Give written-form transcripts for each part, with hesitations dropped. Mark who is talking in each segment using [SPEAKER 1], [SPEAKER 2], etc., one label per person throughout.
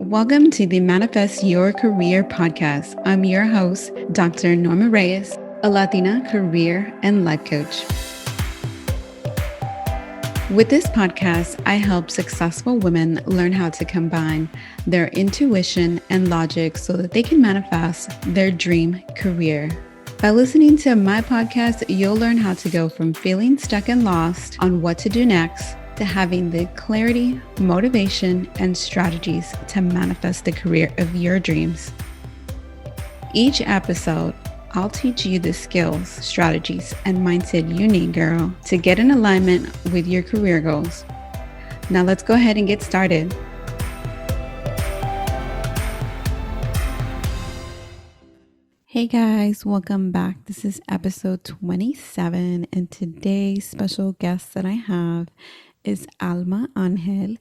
[SPEAKER 1] Welcome to the Manifest Your Career podcast. I'm your host, Dr. Norma Reyes, a Latina career and life coach. With this podcast, I help successful women learn how to combine their intuition and logic so that they can manifest their dream career. By listening to my podcast, you'll learn how to go from feeling stuck and lost on what to do next to having the clarity, motivation, and strategies to manifest the career of your dreams. Each episode, I'll teach you the skills, strategies, and mindset you need, girl, to get in alignment with your career goals. Now let's go ahead and get started. Hey guys, welcome back. This is episode 27, and today's special guest that I have is Alma Angel,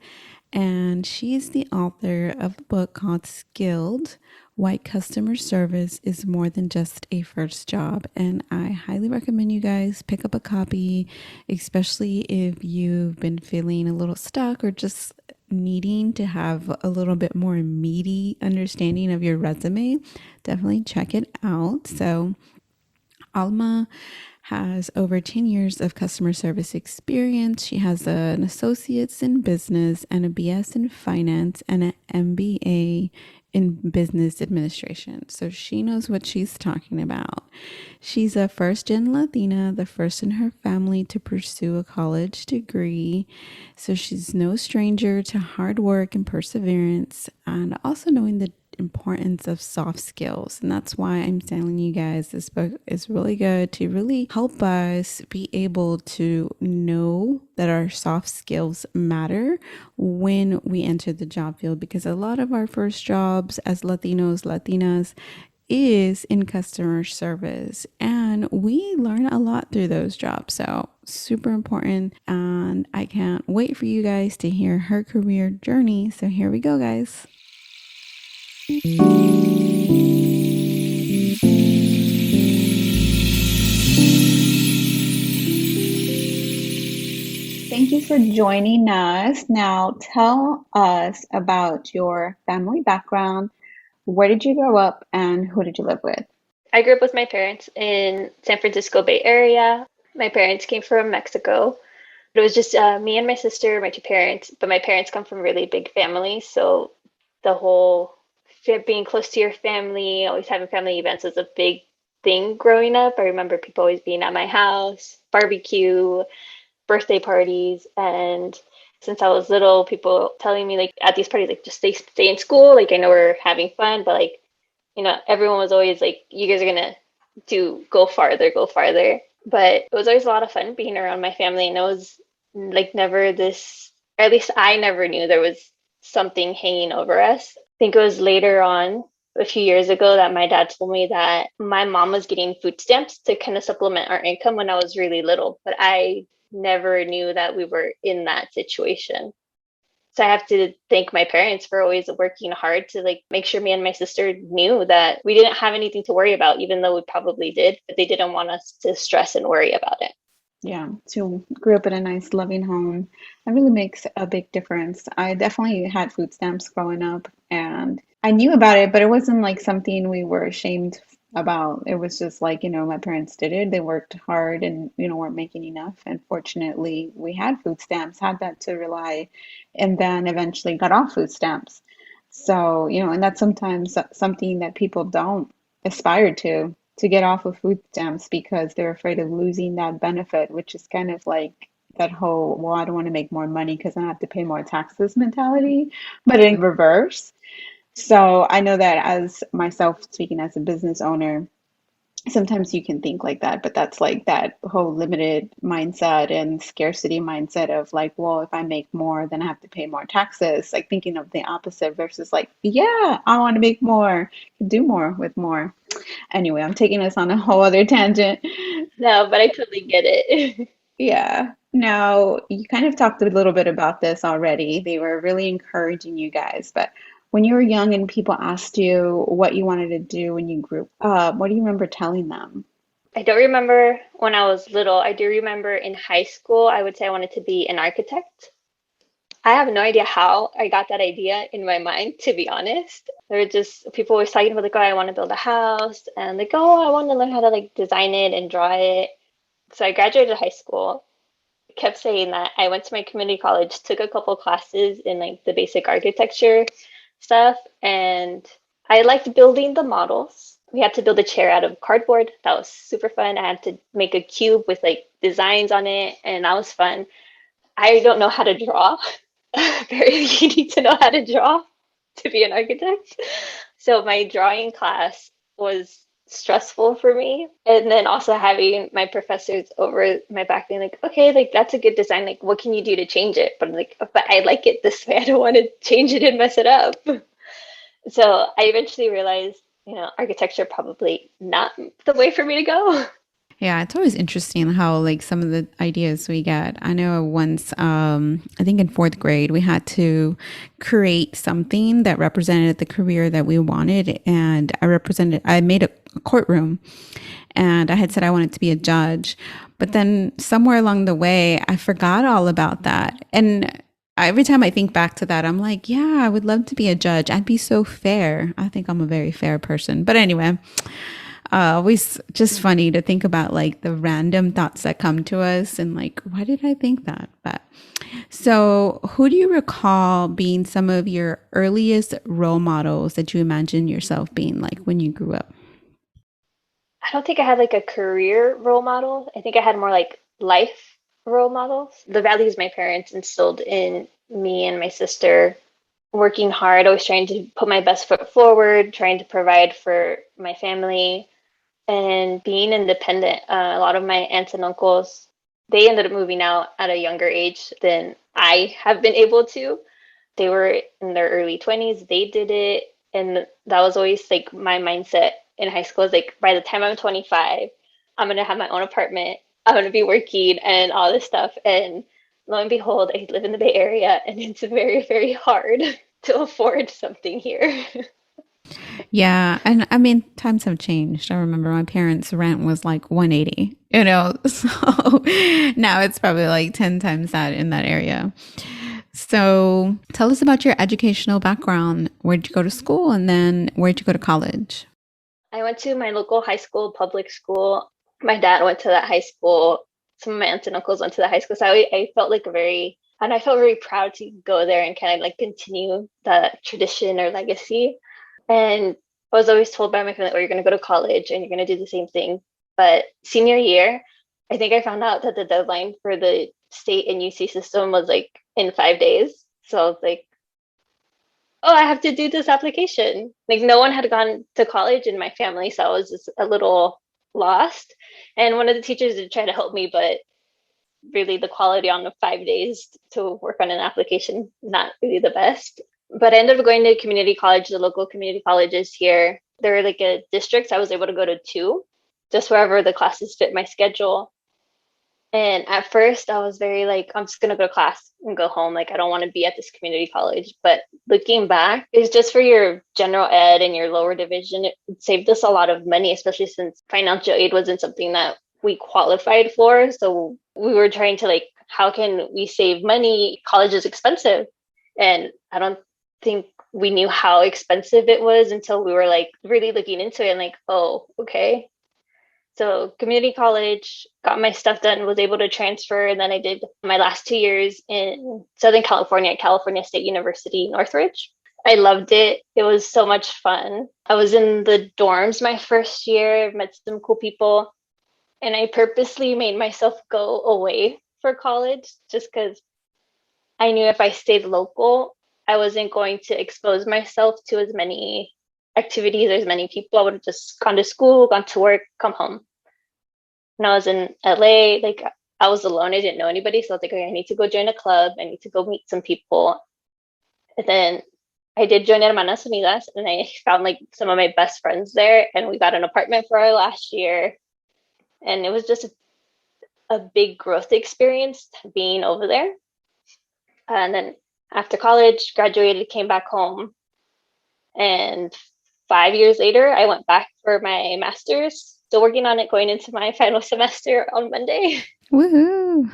[SPEAKER 1] and she is the author of a book called Skilled: Why Customer Service is More Than Just a First Job. And I highly recommend you guys pick up a copy, especially if you've been feeling a little stuck or just needing to have a little bit more meaty understanding of your resume. Definitely check it out. So Alma has over 10 years of customer service experience. She has an associate's in business and a BS in finance and an MBA in business administration. So she knows what she's talking about. She's a first-gen Latina, the first in her family to pursue a college degree. So she's no stranger to hard work and perseverance, and also knowing the importance of soft skills. And that's why I'm telling you guys this book is really good to really help us be able to know that our soft skills matter when we enter the job field, because a lot of our first jobs as Latinos, Latinas is in customer service, and we learn a lot through those jobs. So super important, and I can't wait for you guys to hear her career journey. So here we go, guys. Thank you for joining us. Now, tell us about your family background. Where did you grow up and who did you live with?
[SPEAKER 2] I grew up with my parents in San Francisco Bay Area. My parents came from Mexico. It was just me and my sister, my two parents, but my parents come from really big families. So the whole being close to your family, always having family events was a big thing growing up. I remember people always being at my house, barbecue, birthday parties. And since I was little, people telling me like at these parties, like just stay in school. Like I know we're having fun, but like, everyone was always like, you guys are gonna go farther, go farther. But it was always a lot of fun being around my family, and it was like never this, or at least I never knew there was something hanging over us. I think it was later on, a few years ago, that my dad told me that my mom was getting food stamps to kind of supplement our income when I was really little, but I never knew that we were in that situation. So I have to thank my parents for always working hard to like make sure me and my sister knew that we didn't have anything to worry about, even though we probably did, but they didn't want us to stress and worry about it.
[SPEAKER 1] Yeah, so grew up in a nice, loving home. That really makes a big difference. I definitely had food stamps growing up, and I knew about it, but it wasn't like something we were ashamed about. It was just like, my parents did it. They worked hard and, weren't making enough. And fortunately, we had food stamps, had that to rely, and then eventually got off food stamps. So, and that's sometimes something that people don't aspire to get off of food stamps because they're afraid of losing that benefit, which is kind of like that whole, well, I don't want to make more money because I have to pay more taxes mentality, but in reverse. So I know that as myself speaking as a business owner, sometimes you can think like that, but that's like that whole limited mindset and scarcity mindset of like, well, if I make more, then I have to pay more taxes. Like thinking of the opposite versus like, yeah, I want to make more, do more with more. Anyway, I'm taking us on a whole other tangent.
[SPEAKER 2] No, but I totally get it.
[SPEAKER 1] Yeah. Now, you kind of talked a little bit about this already. They were really encouraging you guys, but when you were young and people asked you what you wanted to do when you grew up, what do you remember telling them?
[SPEAKER 2] I don't remember when I was little. I do remember in high school, I would say I wanted to be an architect. I have no idea how I got that idea in my mind, to be honest. There were just people always talking about like, oh, I want to build a house and like, oh, I want to learn how to like design it and draw it. So I graduated high school, kept saying that. I went to my community college, took a couple classes in like the basic architecture stuff, and I liked building the models. We had to build a chair out of cardboard. That was super fun. I had to make a cube with like designs on it, and that was fun. I don't know how to draw. Very, you need to know how to draw to be an architect. So my drawing class was stressful for me. And then also having my professors over my back being like, okay, like that's a good design. Like, what can you do to change it? But I'm like, but I like it this way. I don't want to change it and mess it up. So I eventually realized, architecture probably not the way for me to go.
[SPEAKER 1] Yeah, it's always interesting how like some of the ideas we get. I know once, I think in fourth grade, we had to create something that represented the career that we wanted, and I made a courtroom, and I had said I wanted to be a judge, but then somewhere along the way, I forgot all about that, and every time I think back to that, I'm like, yeah, I would love to be a judge. I'd be so fair. I think I'm a very fair person. But anyway, always just funny to think about like the random thoughts that come to us and like, why did I think that? But so, who do you recall being some of your earliest role models that you imagine yourself being like when you grew up?
[SPEAKER 2] I don't think I had like a career role model. I think I had more like life role models. The values my parents instilled in me and my sister, working hard, always trying to put my best foot forward, trying to provide for my family, and being independent. A lot of my aunts and uncles, they ended up moving out at a younger age than I have been able to. They were in their early 20s, they did it. And that was always like my mindset in high school is like, by the time I'm 25, I'm going to have my own apartment. I'm going to be working and all this stuff. And lo and behold, I live in the Bay Area and it's very, very hard to afford something here.
[SPEAKER 1] Yeah, and I mean, times have changed. I remember my parents' rent was like 180, you know, so now it's probably like 10 times that in that area. So tell us about your educational background. Where'd you go to school and then where'd you go to college?
[SPEAKER 2] I went to my local high school, public school. My dad went to that high school. Some of my aunts and uncles went to the high school. So I felt like and I felt very proud to go there and kind of like continue that tradition or legacy. And I was always told by my family, oh, you're going to go to college and you're going to do the same thing. But senior year, I think I found out that the deadline for the state and UC system was like in 5 days. So I was like, oh, I have to do this application. Like no one had gone to college in my family, so I was just a little lost. And one of the teachers did try to help me, but really the quality on the 5 days to work on an application, not really the best. But I ended up going to community college, the local community colleges here. There were like a districts I was able to go to two, just wherever the classes fit my schedule. And at first, I was very like, I'm just going to go to class and go home. Like, I don't want to be at this community college. But looking back, it's just for your general ed and your lower division. It saved us a lot of money, especially since financial aid wasn't something that we qualified for. So we were trying to like, how can we save money? College is expensive. And I don't think we knew how expensive it was until we were like really looking into it and like, oh, okay, so community college, got my stuff done, was able to transfer, and then I did my last 2 years in Southern California at California State University, Northridge. I loved it. It was so much fun. I was in the dorms my first year, met some cool people, and I purposely made myself go away for college just because I knew if I stayed local, I wasn't going to expose myself to as many activities, as many people. I would have just gone to school, gone to work, come home. When I was in LA, like I was alone. I didn't know anybody. So I was like, okay, I need to go join a club. I need to go meet some people. And then I did join Hermanas Unidas and I found like some of my best friends there. And we got an apartment for our last year. And it was just a big growth experience being over there. And then after college, graduated, came back home. And 5 years later, I went back for my master's. Still working on it, going into my final semester on Monday.
[SPEAKER 1] Woohoo!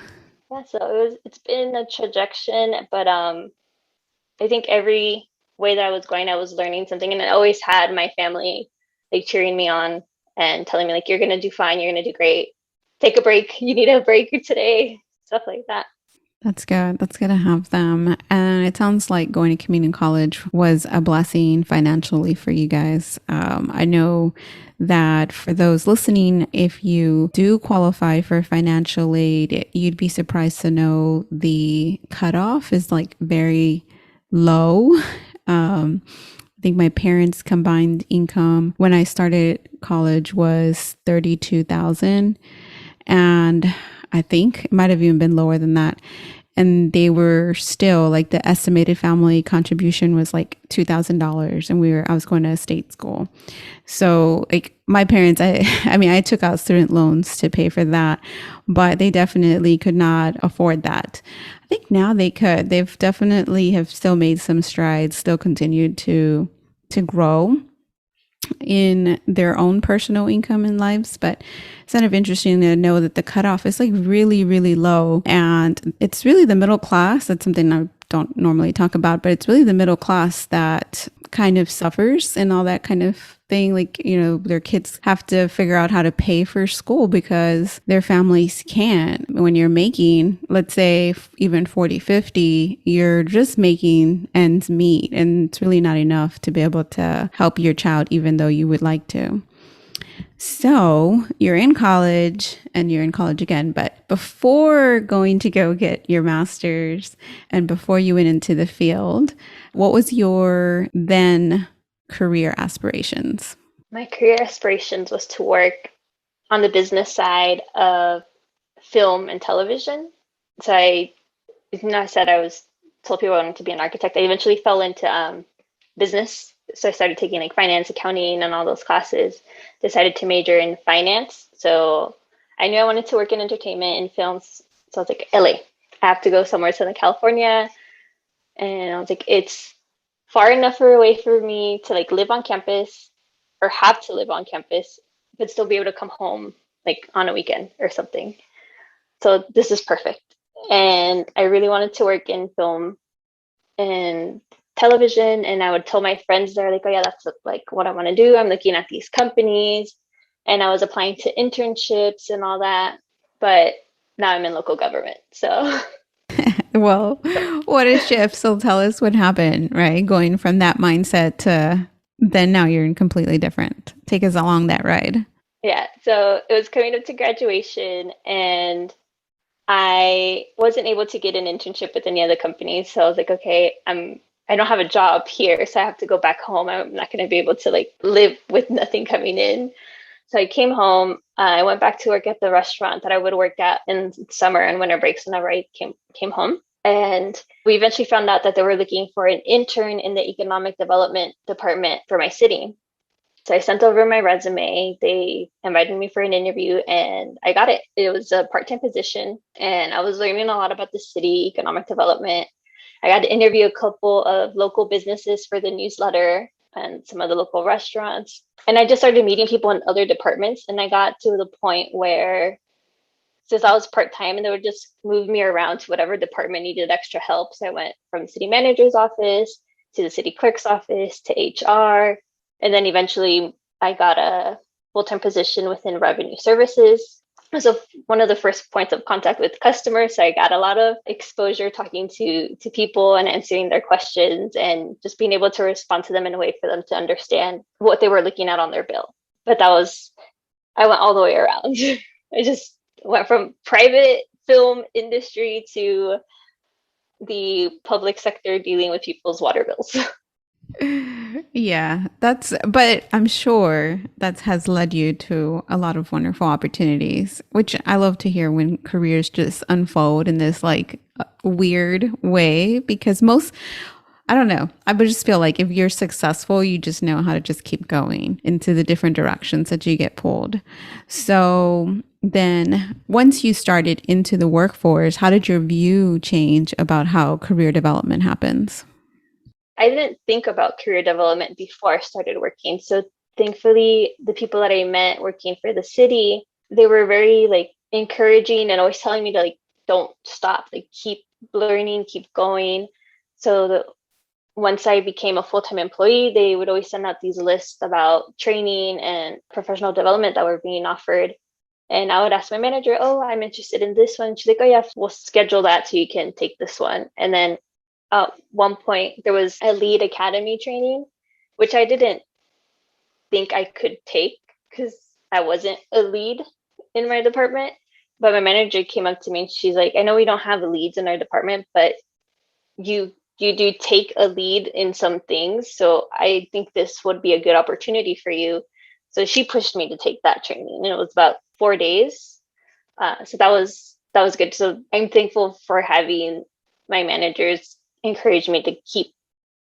[SPEAKER 2] Yeah, so it's been a trajectory, but I think every way that I was going, I was learning something, and I always had my family like cheering me on and telling me like you're gonna do fine, you're gonna do great. Take a break. You need a break today. Stuff like that.
[SPEAKER 1] That's good. That's good to have them. And it sounds like going to community college was a blessing financially for you guys. I know that for those listening, if you do qualify for financial aid, you'd be surprised to know the cutoff is like very low. I think my parents' combined income when I started college was 32,000, and I think it might have even been lower than that. And they were still like the estimated family contribution was like $2,000, and I was going to a state school. So like my parents, I mean, I took out student loans to pay for that, but they definitely could not afford that. I think now they could. They've definitely have still made some strides, still continued to grow in their own personal income and lives, but it's kind of interesting to know that the cutoff is like really, really low. And it's really the middle class. That's something I don't normally talk about, but it's really the middle class that kind of suffers and all that kind of thing. Like, their kids have to figure out how to pay for school because their families can't. When you're making, let's say, even 40, 50, you're just making ends meet. And it's really not enough to be able to help your child, even though you would like to. So you're in college and you're in college again, but before going to go get your master's and before you went into the field, what was your then career aspirations?
[SPEAKER 2] My career aspirations was to work on the business side of film and television. So I said I was told people I wanted to be an architect. I eventually fell into business. So I started taking like finance, accounting, and all those classes. Decided to major in finance. So I knew I wanted to work in entertainment and films. So I was like, LA. I have to go somewhere Southern California. And I was like, it's far enough away for me to like live on campus or have to live on campus, but still be able to come home like on a weekend or something. So this is perfect. And I really wanted to work in film and television, and I would tell my friends, they're like, oh yeah, that's like what I want to do. I'm looking at these companies, and I was applying to internships and all that, but now I'm in local government. So
[SPEAKER 1] Well, what a shift. So tell us what happened, right? Going from that mindset to then now you're in completely different. Take us along that ride.
[SPEAKER 2] yeah, so it was coming up to graduation, and I wasn't able to get an internship with any other companies. So I was like, okay, I don't have a job here, so I have to go back home. I'm not going to be able to like live with nothing coming in. So I came home. I went back to work at the restaurant that I would work at in summer and winter breaks whenever I came home. And we eventually found out that they were looking for an intern in the economic development department for my city. So I sent over my resume. They invited me for an interview and I got it. It was a part-time position and I was learning a lot about the city, economic development. I got to interview a couple of local businesses for the newsletter and some of the local restaurants. And I just started meeting people in other departments. And I got to the point where, since I was part time, and they would just move me around to whatever department needed extra help. So I went from the city manager's office to the city clerk's office to HR. And then eventually I got a full time position within revenue services. So one of the first points of contact with customers. So I got a lot of exposure talking to people and answering their questions and just being able to respond to them in a way for them to understand what they were looking at on their bill. But I went all the way around. I just went from private film industry to the public sector dealing with people's water bills.
[SPEAKER 1] Yeah, but I'm sure that has led you to a lot of wonderful opportunities, which I love to hear when careers just unfold in this like weird way because I don't know. I would just feel like if you're successful, you just know how to just keep going into the different directions that you get pulled. So then once you started into the workforce, how did your view change about how career development happens?
[SPEAKER 2] I didn't think about career development before I started working. So thankfully, the people that I met working for the city, they were very like encouraging and always telling me to like don't stop, like keep learning, keep going. So once I became a full-time employee, they would always send out these lists about training and professional development that were being offered. And I would ask my manager, oh, I'm interested in this one. She's like, oh, yeah, we'll schedule that so you can take this one. And then at one point, there was a lead academy training, which I didn't think I could take because I wasn't a lead in my department. But my manager came up to me and she's like, I know we don't have leads in our department, but you do take a lead in some things. So I think this would be a good opportunity for you. So she pushed me to take that training, and it was about 4 days. So that was good. So I'm thankful for having my managers encourage me to keep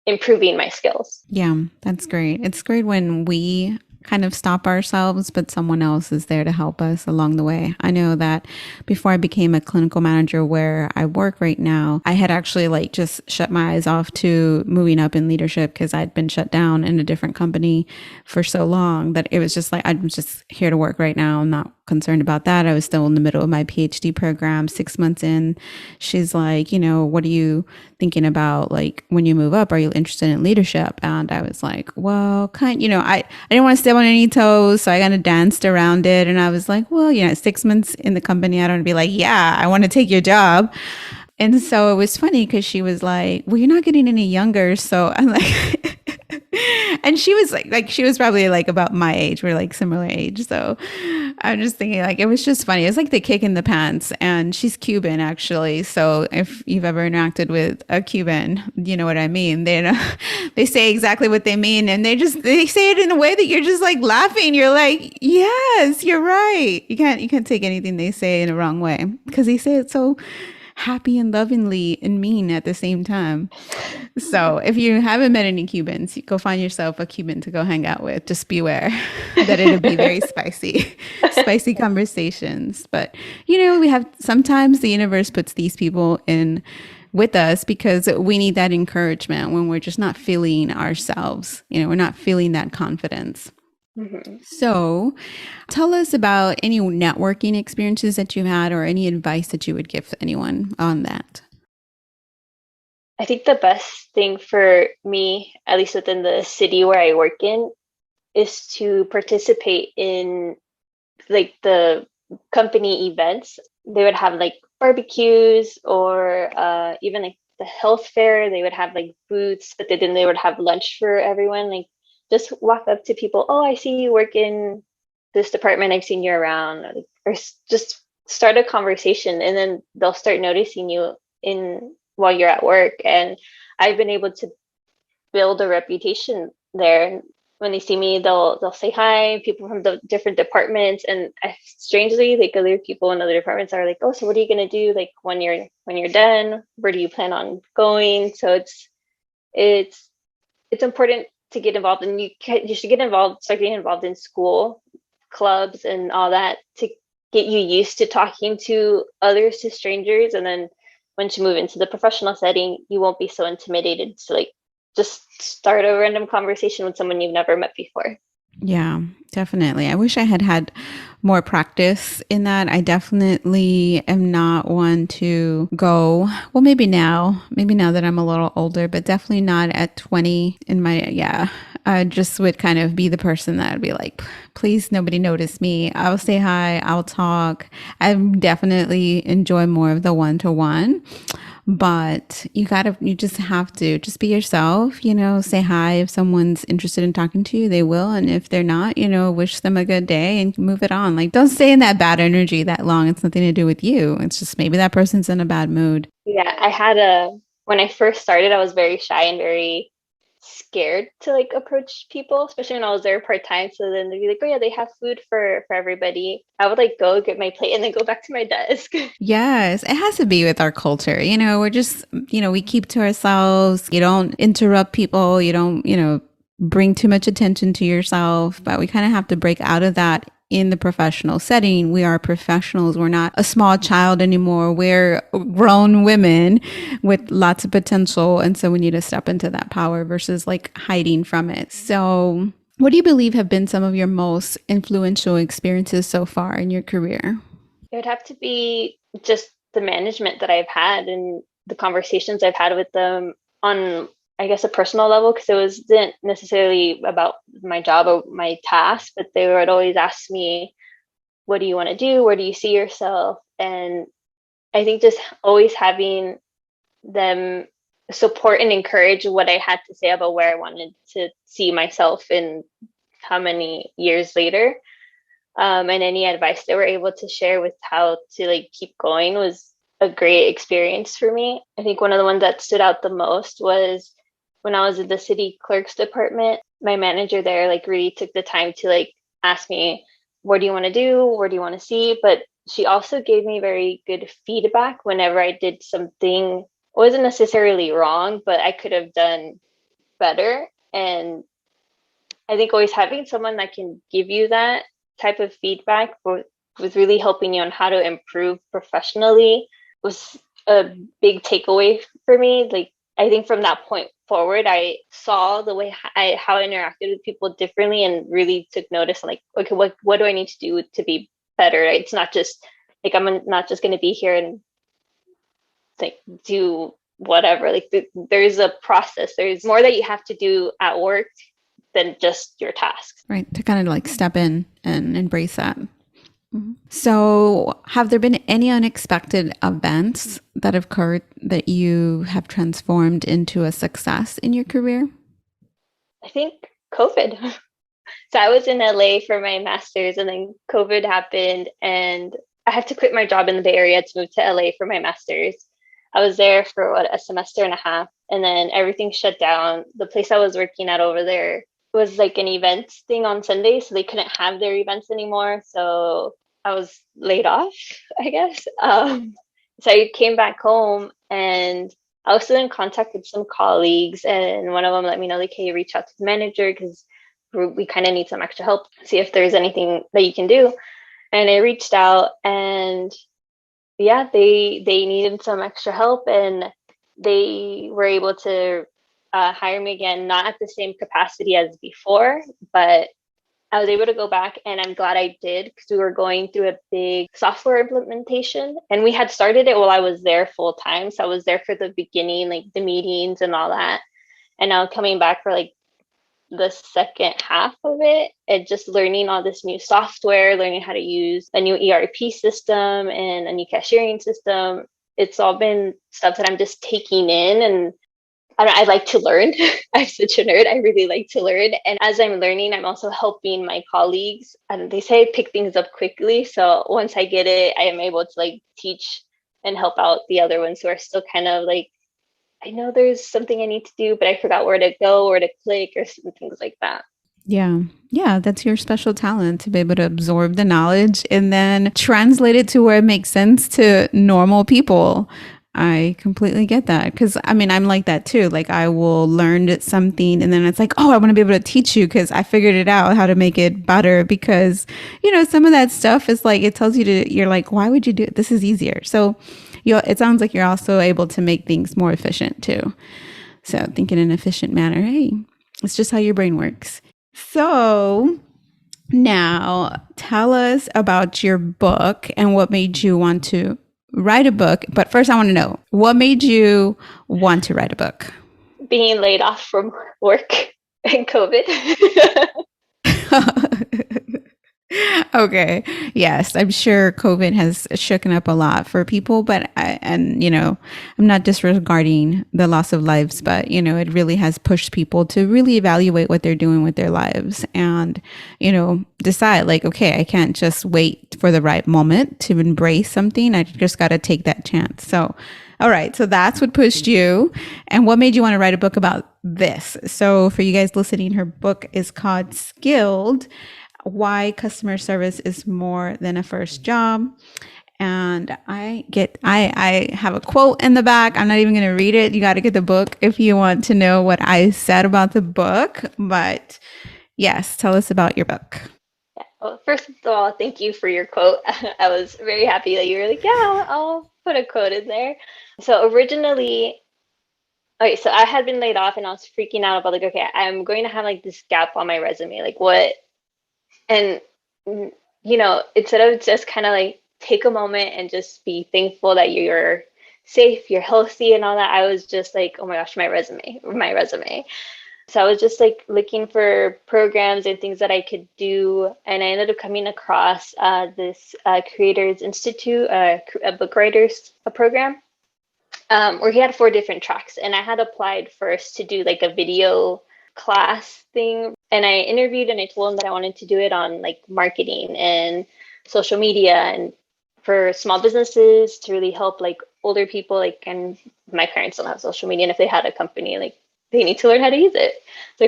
[SPEAKER 2] improving my skills.
[SPEAKER 1] Yeah, that's great. It's great when we kind of stop ourselves, but someone else is there to help us along the way. I know that before I became a clinical manager where I work right now, I had actually like just shut my eyes off to moving up in leadership because I'd been shut down in a different company for so long that it was just like, I'm just here to work right now. I'm not concerned about that. I was still in the middle of my PhD program, 6 months in. She's like, what are you thinking about? Like when you move up, are you interested in leadership? And I was like, well, I didn't want to step on any toes. So I kind of danced around it. And I was like, well, 6 months in the company, I don't want to be like, yeah, I want to take your job. And so it was funny because she was like, well, you're not getting any younger. So I'm like, and she was like she was probably like about my age. We're like similar age. So I'm just thinking like, it was just funny. It's like the kick in the pants, and she's Cuban actually. So if you've ever interacted with a Cuban, you know what I mean. They say exactly what they mean, and they say it in a way that you're just like laughing. You're like, yes, you're right. You can't take anything they say in a wrong way because they say it so happy and lovingly and mean at the same time. So if you haven't met any Cubans, you go find yourself a Cuban to go hang out with. Just beware that it'll be very spicy, spicy conversations. But we have sometimes the universe puts these people in with us because we need that encouragement when we're just not feeling ourselves. We're not feeling that confidence.
[SPEAKER 2] Mm-hmm.
[SPEAKER 1] So, tell us about any networking experiences that you had or any advice that you would give anyone on that.
[SPEAKER 2] I think the best thing for me, at least within the city where I work in, is to participate in like the company events. They would have like barbecues or even like the health fair. They would have like booths, but then they would have lunch for everyone. Like just walk up to people. Oh, I see you work in this department. I've seen you around, or just start a conversation, and then they'll start noticing you in while you're at work. And I've been able to build a reputation there. When they see me, they'll say hi. People from the different departments, and strangely, like other people in other departments are like, "Oh, so what are you gonna do? Like when you're done, where do you plan on going?" So it's important to get involved, and you should start getting involved in school clubs and all that to get you used to talking to others, to strangers, and then once you move into the professional setting, you won't be so intimidated to like just start a random conversation with someone you've never met before.
[SPEAKER 1] Yeah, definitely. I wish I had had more practice in that. I definitely am not one to go, well, maybe now that I'm a little older, but definitely not at 20 in my, yeah. I just would kind of be the person that would be like, please, nobody notice me. I'll say hi, I'll talk. I definitely enjoy more of the one-to-one. But you just have to just be yourself, say hi. If someone's interested in talking to you, they will. And if they're not, wish them a good day and move it on. Like, don't stay in that bad energy that long. It's nothing to do with you. It's just maybe that person's in a bad mood.
[SPEAKER 2] Yeah, when I first started, I was very shy and very scared to like approach people, especially when I was there part-time. So then they'd be like, oh yeah, they have food for everybody. I would like go get my plate and then go back to my desk.
[SPEAKER 1] Yes, it has to be with our culture. We're just, we keep to ourselves. You don't interrupt people. You don't, bring too much attention to yourself. But we kind of have to break out of that in the professional setting. We are professionals. We're not a small child anymore. We're grown women with lots of potential. And so we need to step into that power versus like hiding from it. So what do you believe have been some of your most influential experiences so far in your career?
[SPEAKER 2] It would have to be just the management that I've had and the conversations I've had with them on, I guess, a personal level, because it wasn't necessarily about my job or my task, but they would always ask me, what do you want to do? Where do you see yourself? And I think just always having them support and encourage what I had to say about where I wanted to see myself in how many years later, and any advice they were able to share with how to like keep going was a great experience for me. I think one of the ones that stood out the most was when I was in the city clerk's department. My manager there like really took the time to like ask me, what do you want to do? Where do you want to see? But she also gave me very good feedback whenever I did something wasn't necessarily wrong, but I could have done better. And I think always having someone that can give you that type of feedback with really helping you on how to improve professionally was a big takeaway for me. Like, I think from that point forward, I saw the way how I interacted with people differently and really took notice. Like, okay, what do I need to do to be better? Right? It's not just like I'm not just going to be here and like do whatever. Like, there's a process. There's more that you have to do at work than just your tasks.
[SPEAKER 1] Right. To kind of like step in and embrace that. Mhm. So, have there been any unexpected events that have occurred that you have transformed into a success in your career?
[SPEAKER 2] I think COVID. So I was in LA for my master's, and then COVID happened, and I had to quit my job in the Bay Area to move to LA for my master's. I was there for a semester and a half, and then everything shut down. The place I was working at over there was like an events thing on Sunday, so they couldn't have their events anymore. So I was laid off, I guess. So I came back home, and I was still in contact with some colleagues, and one of them let me know, like, hey, reach out to the manager because we kind of need some extra help, see if there's anything that you can do. And I reached out, and yeah, they needed some extra help, and they were able to hire me again, not at the same capacity as before, but I was able to go back, and I'm glad I did because we were going through a big software implementation, and we had started it while I was there full time. So I was there for the beginning, like the meetings and all that. And now coming back for like the second half of it and just learning all this new software, learning how to use a new ERP system and a new cashiering system. It's all been stuff that I'm just taking in, and I like to learn. I'm such a nerd. I really like to learn. And as I'm learning, I'm also helping my colleagues. And they say I pick things up quickly. So once I get it, I am able to like teach and help out the other ones who are still kind of like, I know there's something I need to do, but I forgot where to go, where to click, or some things like that.
[SPEAKER 1] Yeah. Yeah. That's your special talent to be able to absorb the knowledge and then translate it to where it makes sense to normal people. I completely get that. Cause I mean, I'm like that too. Like I will learn something and then it's like, oh, I want to be able to teach you because I figured it out how to make it better. Because, some of that stuff is like, it tells you you're like, why would you do it? This is easier. So it sounds like you're also able to make things more efficient too. So think in an efficient manner. Hey, it's just how your brain works. So now tell us about your book and what made you want to write a book. But first, I want to know what made you want to write a book?
[SPEAKER 2] Being laid off from work and COVID.
[SPEAKER 1] Okay. Yes, I'm sure COVID has shooken up a lot for people, but I'm not disregarding the loss of lives, but it really has pushed people to really evaluate what they're doing with their lives and, decide like, okay, I can't just wait for the right moment to embrace something. I just got to take that chance. So, all right. So that's what pushed you. And what made you want to write a book about this? So for you guys listening, her book is called Skilled: Why Customer Service is More Than a First Job. And I have a quote in the back. I'm not even going to read it. You got to get the book if you want to know what I said about the book. But yes, tell us about your book.
[SPEAKER 2] Yeah. Well, first of all, thank you for your quote. I was very happy that you were like, yeah, I'll put a quote in there. So originally, okay, so I had been laid off and I was freaking out about like, okay, I'm going to have like this gap on my resume. Like what? And, instead of just kind of like take a moment and just be thankful that you're safe, you're healthy, and all that. I was just like, oh my gosh, my resume. So I was just like looking for programs and things that I could do, and I ended up coming across this Creators Institute, a book writers program, where he had 4 different tracks, and I had applied first to do like a video class thing, and I interviewed and I told him that I wanted to do it on like marketing and social media and for small businesses to really help like older people, like, and my parents don't have social media, and if they had a company, like, they need to learn how to use it. So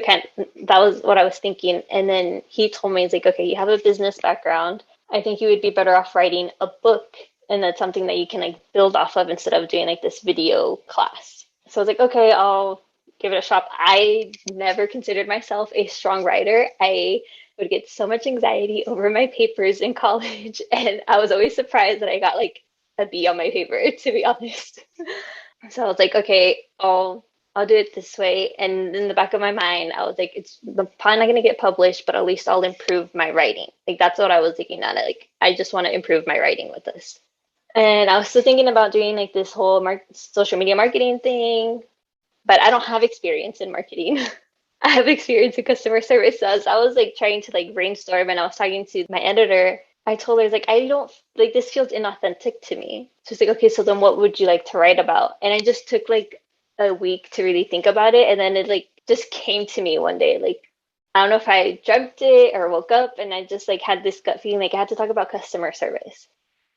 [SPEAKER 2] that was what I was thinking. And then he told me, he's like, okay, you have a business background. I think you would be better off writing a book, and that's something that you can like build off of instead of doing like this video class. So I was like, okay, I'll give it a shot. I never considered myself a strong writer. I would get so much anxiety over my papers in college, and I was always surprised that I got like a B on my paper, to be honest. So I was like, okay, I'll do it this way. And in the back of my mind, I was like, I'm probably not going to get published, but at least I'll improve my writing. Like, that's what I was thinking at it. Like, I just want to improve my writing with this. And I was still thinking about doing like this whole social media marketing thing, but I don't have experience in marketing. I have experience in customer service. So as I was like trying to like brainstorm, and I was talking to my editor, I told her, like, I don't like, this feels inauthentic to me. She's like, okay, so then what would you like to write about? And I just took like a week to really think about it, and then it like just came to me one day. Like, I don't know if I dreamt it or woke up, and I just like had this gut feeling like I had to talk about customer service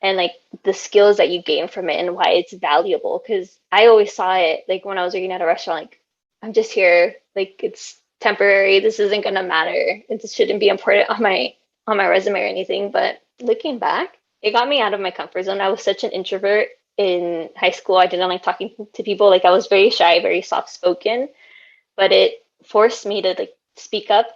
[SPEAKER 2] and like the skills that you gain from it and why it's valuable. Because I always saw it like when I was working at a restaurant, like, I'm just here, like, it's temporary, this isn't gonna matter, it shouldn't be important on my resume or anything. But looking back, it got me out of my comfort zone. I was such an introvert in high school. I didn't like talking to people. Like, I was very shy, very soft spoken, but it forced me to like speak up,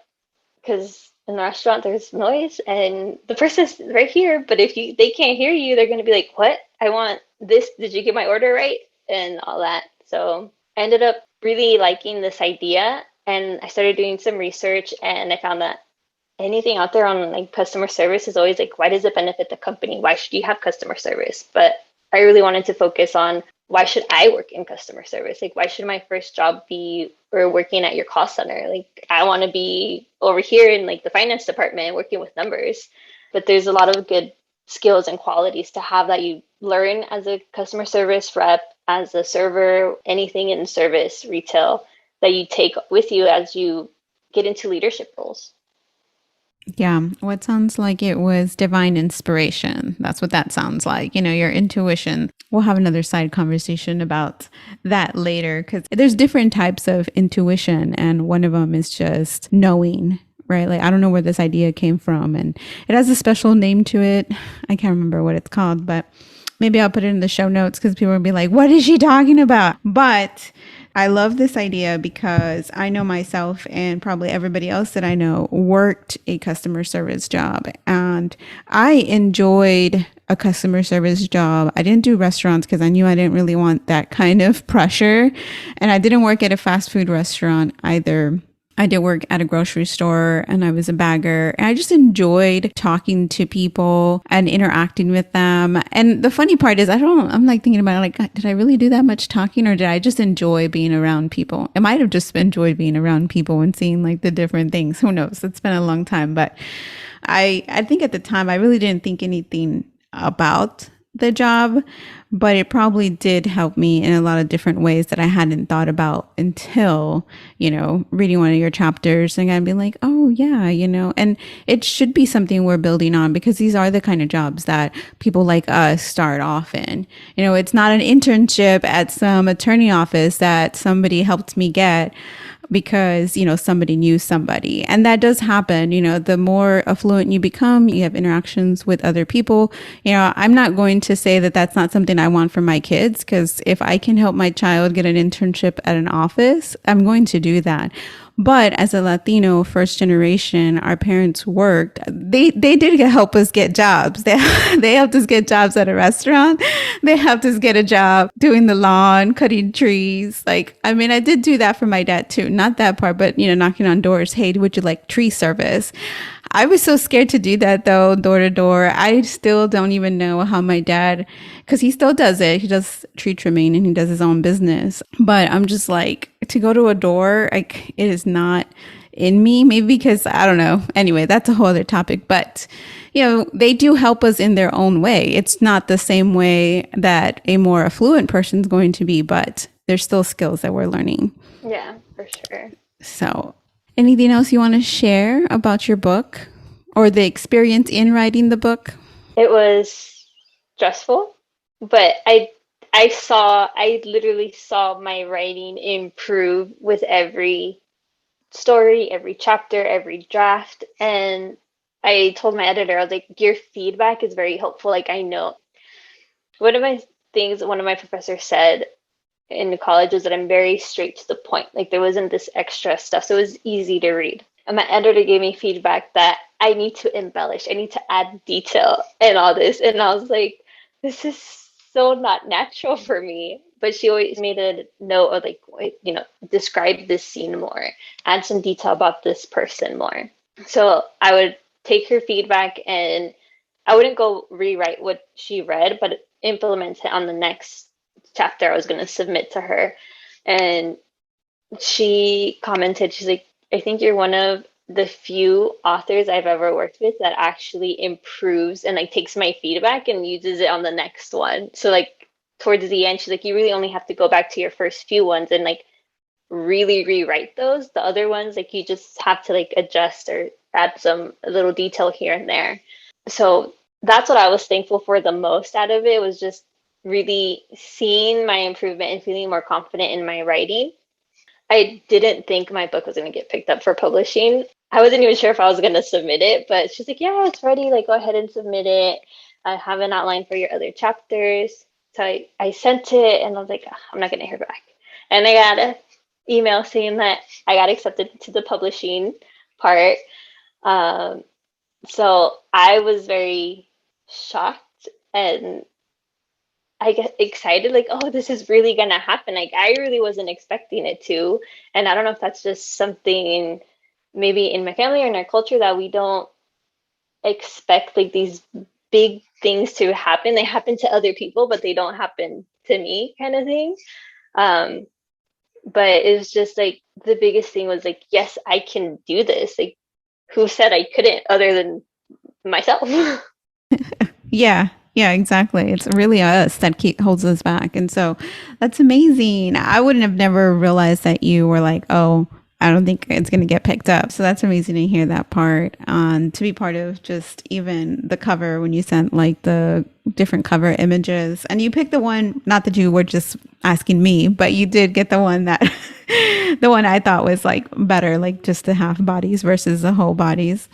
[SPEAKER 2] because in the restaurant there's noise and the person's right here, but if they can't hear you, they're going to be like, what? I want this. Did you get my order right? And all that. So I ended up really liking this idea, and I started doing some research, and I found that anything out there on like customer service is always like, why does it benefit the company? Why should you have customer service? But I really wanted to focus on, why should I work in customer service? Like, why should my first job be or working at your call center? Like, I want to be over here in like the finance department working with numbers. But there's a lot of good skills and qualities to have that you learn as a customer service rep, as a server, anything in service, retail, that you take with you as you get into leadership roles.
[SPEAKER 1] Yeah, what sounds like it was divine inspiration. That's what that sounds like. Your intuition. We'll have another side conversation about that later, because there's different types of intuition, and one of them is just knowing, right? Like, I don't know where this idea came from, and it has a special name to it. I can't remember what it's called, but maybe I'll put it in the show notes, because people will be like, what is she talking about? But I love this idea because I know myself, and probably everybody else that I know worked a customer service job, and I enjoyed a customer service job. I didn't do restaurants because I knew I didn't really want that kind of pressure, and I didn't work at a fast food restaurant either. I did work at a grocery store, and I was a bagger, and I just enjoyed talking to people and interacting with them. And the funny part is, I'm like thinking about it, like, did I really do that much talking, or did I just enjoy being around people? I might have just enjoyed being around people and seeing like the different things. Who knows? It's been a long time, but I think at the time I really didn't think anything about the job, but it probably did help me in a lot of different ways that I hadn't thought about until, reading one of your chapters, and I'd be like, oh yeah, and it should be something we're building on, because these are the kind of jobs that people like us start off in. It's not an internship at some attorney office that somebody helped me get because, somebody knew somebody. And that does happen. The more affluent you become, you have interactions with other people. I'm not going to say that that's not something I want for my kids, because if I can help my child get an internship at an office, I'm going to do that. But as a Latino first generation, our parents worked. They did help us get jobs. They helped us get jobs at a restaurant. They helped us get a job doing the lawn, cutting trees. Like, I mean, I did do that for my dad too. Not that part, but knocking on doors. Hey, would you like tree service? I was so scared to do that though, door to door. I still don't even know how my dad, because he still does it. He does tree trimming and he does his own business. But I'm just like, to go to a door, like, it is not in me. Maybe because I don't know. Anyway, that's a whole other topic. But, they do help us in their own way. It's not the same way that a more affluent person is going to be, but there's still skills that we're learning.
[SPEAKER 2] Yeah, for sure.
[SPEAKER 1] So, anything else you want to share about your book or the experience in writing the book?
[SPEAKER 2] It was stressful, but I literally saw my writing improve with every story, every chapter, every draft. And I told my editor, I was like, your feedback is very helpful. Like, I know one of my professors said in college was that I'm very straight to the point. Like, there wasn't this extra stuff. So it was easy to read. And my editor gave me feedback that I need to embellish, I need to add detail and all this. And I was like, this is so not natural for me. But she always made a note of like, describe this scene more, add some detail about this person more. So I would take her feedback and I wouldn't go rewrite what she read, but implement it on the next chapter I was going to submit to her. And she commented, she's like, I think you're one of the few authors I've ever worked with that actually improves and like takes my feedback and uses it on the next one. So like towards the end, she's like, you really only have to go back to your first few ones and like really rewrite those. The other ones, like you just have to like adjust or add some little detail here and there. So that's what I was thankful for the most out of it, was just really seeing my improvement and feeling more confident in my writing. I didn't think my book was going to get picked up for publishing. I wasn't even sure if I was going to submit it, but she's like, yeah, it's ready. Like, go ahead and submit it. I have an outline for your other chapters. So I sent it and I was like, I'm not going to hear back. And I got an email saying that I got accepted to the publishing part. So I was very shocked and I get excited, like, oh, this is really gonna happen. Like, I really wasn't expecting it to. And I don't know if that's just something maybe in my family or in our culture that we don't expect like these big things to happen. They happen to other people, but they don't happen to me, kind of thing. Um, but it was just like the biggest thing was like, yes, I can do this. Like, who said I couldn't other than myself?
[SPEAKER 1] Yeah. Yeah, exactly. It's really us that holds us back. And so that's amazing. I wouldn't have never realized that you were like, oh, I don't think it's going to get picked up. So that's amazing to hear that part. To be part of just even the cover when you sent like the different cover images. And you picked the one, not that you were just asking me, but you did get the one that, the one I thought was like better, like just the half bodies versus the whole bodies.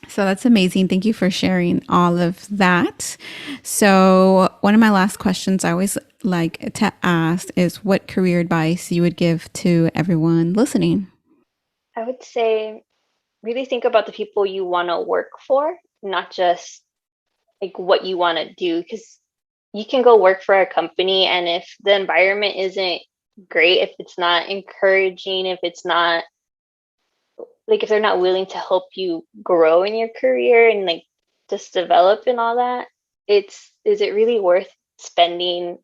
[SPEAKER 1] So that's amazing. Thank you for sharing all of that. So, one of my last questions I always like to ask is what career advice you would give to everyone listening?
[SPEAKER 2] I would say really think about the people you want to work for, not just like what you want to do. Because you can go work for a company, and if the environment isn't great, if it's not encouraging, if it's not like if they're not willing to help you grow in your career and like just develop and all that, is it really worth spending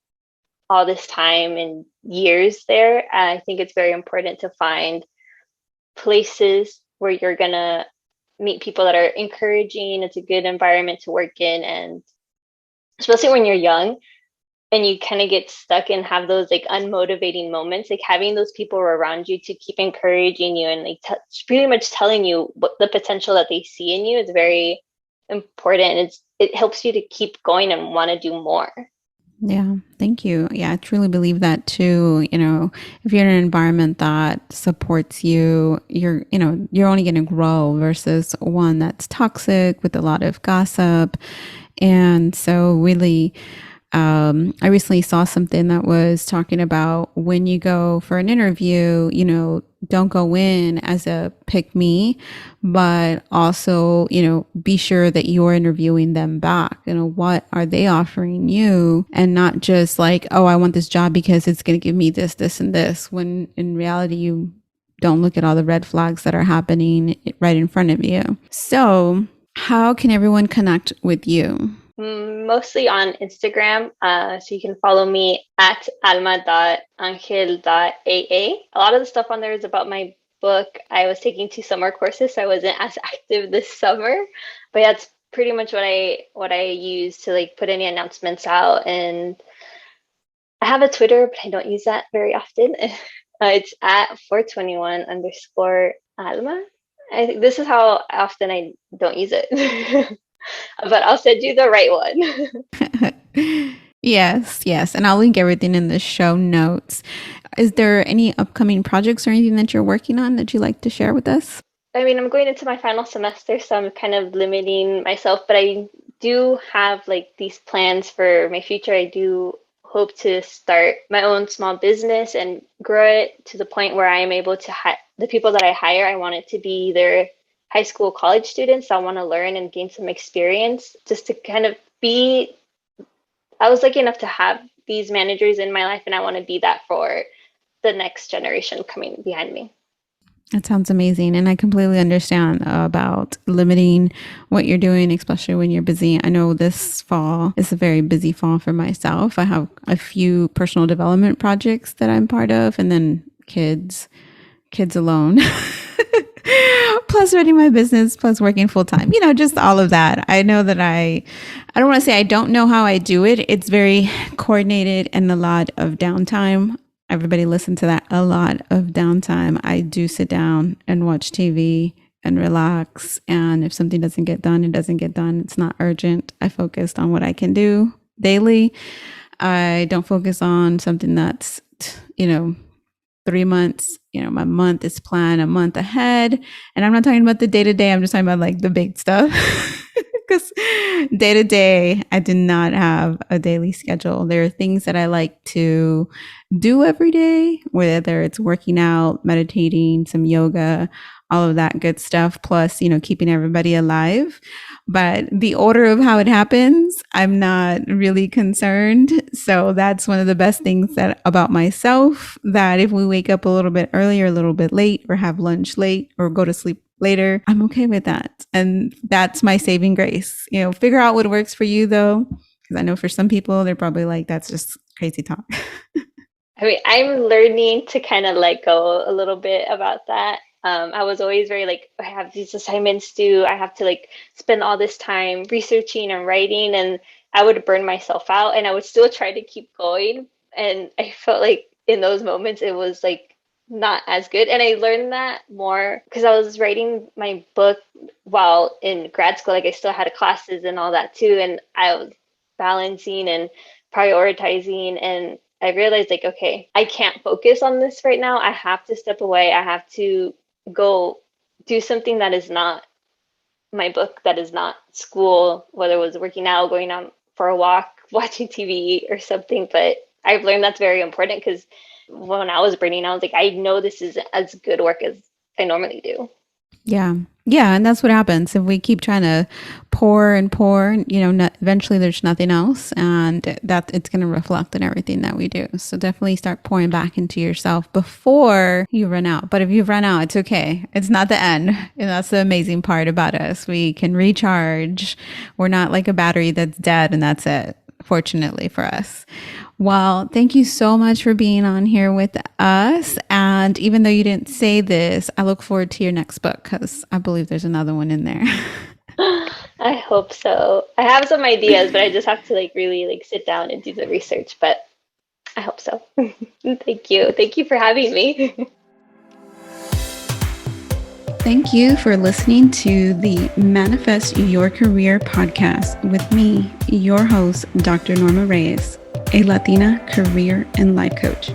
[SPEAKER 2] all this time and years there? I think it's very important to find places where you're gonna meet people that are encouraging. It's a good environment to work in, and especially when you're young and you kind of get stuck and have those like unmotivating moments, like having those people around you to keep encouraging you and like pretty much telling you what the potential that they see in you is very important. It helps you to keep going and want to do more.
[SPEAKER 1] Yeah, thank you. Yeah, I truly believe that too. If you're in an environment that supports you, you're only going to grow versus one that's toxic with a lot of gossip. And so really I recently saw something that was talking about when you go for an interview, don't go in as a pick me, but also, be sure that you're interviewing them back. What are they offering you? And not just like, oh, I want this job because it's going to give me this, this, and this. When in reality, you don't look at all the red flags that are happening right in front of you. So, how can everyone connect with you?
[SPEAKER 2] Mostly on Instagram. So you can follow me at alma.angel.aa. A lot of the stuff on there is about my book. I was taking 2 summer courses, so I wasn't as active this summer. But yeah, that's pretty much what I use to like put any announcements out. And I have a Twitter, but I don't use that very often. It's at 421 underscore Alma. I think this is how often I don't use it. But I'll send you the right one.
[SPEAKER 1] Yes. And I'll link everything in the show notes. Is there any upcoming projects or anything that you're working on that you'd like to share with us?
[SPEAKER 2] I mean, I'm going into my final semester, so I'm kind of limiting myself, but I do have like these plans for my future. I do hope to start my own small business and grow it to the point where I am able to the people that I hire, I want it to be either high school, college students that want to learn and gain some experience just to kind of be. I was lucky enough to have these managers in my life, and I want to be that for the next generation coming behind me.
[SPEAKER 1] That sounds amazing. And I completely understand about limiting what you're doing, especially when you're busy. I know this fall is a very busy fall for myself. I have a few personal development projects that I'm part of, and then kids alone. Plus running my business, plus working full time, just all of that. I know that I don't want to say I don't know how I do it. It's very coordinated and a lot of downtime. Everybody listen to that. A lot of downtime. I do sit down and watch TV and relax. And if something doesn't get done, it doesn't get done. It's not urgent. I focused on what I can do daily. I don't focus on something that's, 3 months. My month is planned a month ahead. And I'm not talking about the day to day. I'm just talking about like the big stuff. Because day to day, I did not have a daily schedule. There are things that I like to do every day, whether it's working out, meditating, some yoga, all of that good stuff, plus, keeping everybody alive. But the order of how it happens, I'm not really concerned. So that's one of the best things that about myself, that if we wake up a little bit early or a little bit late or have lunch late or go to sleep later, I'm okay with that. And that's my saving grace. Figure out what works for you though. Because I know for some people, they're probably like, that's just crazy talk.
[SPEAKER 2] I mean, I'm learning to kind of let go a little bit about that. I was always very like, I have these assignments due. I have to like spend all this time researching and writing, and I would burn myself out, and I would still try to keep going. And I felt like in those moments, it was like not as good. And I learned that more because I was writing my book while in grad school. Like I still had classes and all that too, and I was balancing and prioritizing, and I realized like, okay, I can't focus on this right now. I have to step away. I have to go do something that is not my book, that is not school, whether it was working out, going out for a walk, watching TV or something. But I've learned that's very important because when I was burning, I was like, I know this is as good work as I normally do.
[SPEAKER 1] Yeah. And that's what happens if we keep trying to pour and pour, eventually there's nothing else, and that it's going to reflect in everything that we do. So definitely start pouring back into yourself before you run out. But if you've run out, it's okay. It's not the end. And that's the amazing part about us. We can recharge. We're not like a battery that's dead and that's it, fortunately for us. Well, thank you so much for being on here with us. And even though you didn't say this, I look forward to your next book because I believe there's another one in there.
[SPEAKER 2] I hope so. I have some ideas, but I just have to like really like sit down and do the research. But I hope so. Thank you. Thank you for having me.
[SPEAKER 1] Thank you for listening to the Manifest Your Career podcast with me, your host, Dr. Norma Reyes, a Latina career and life coach.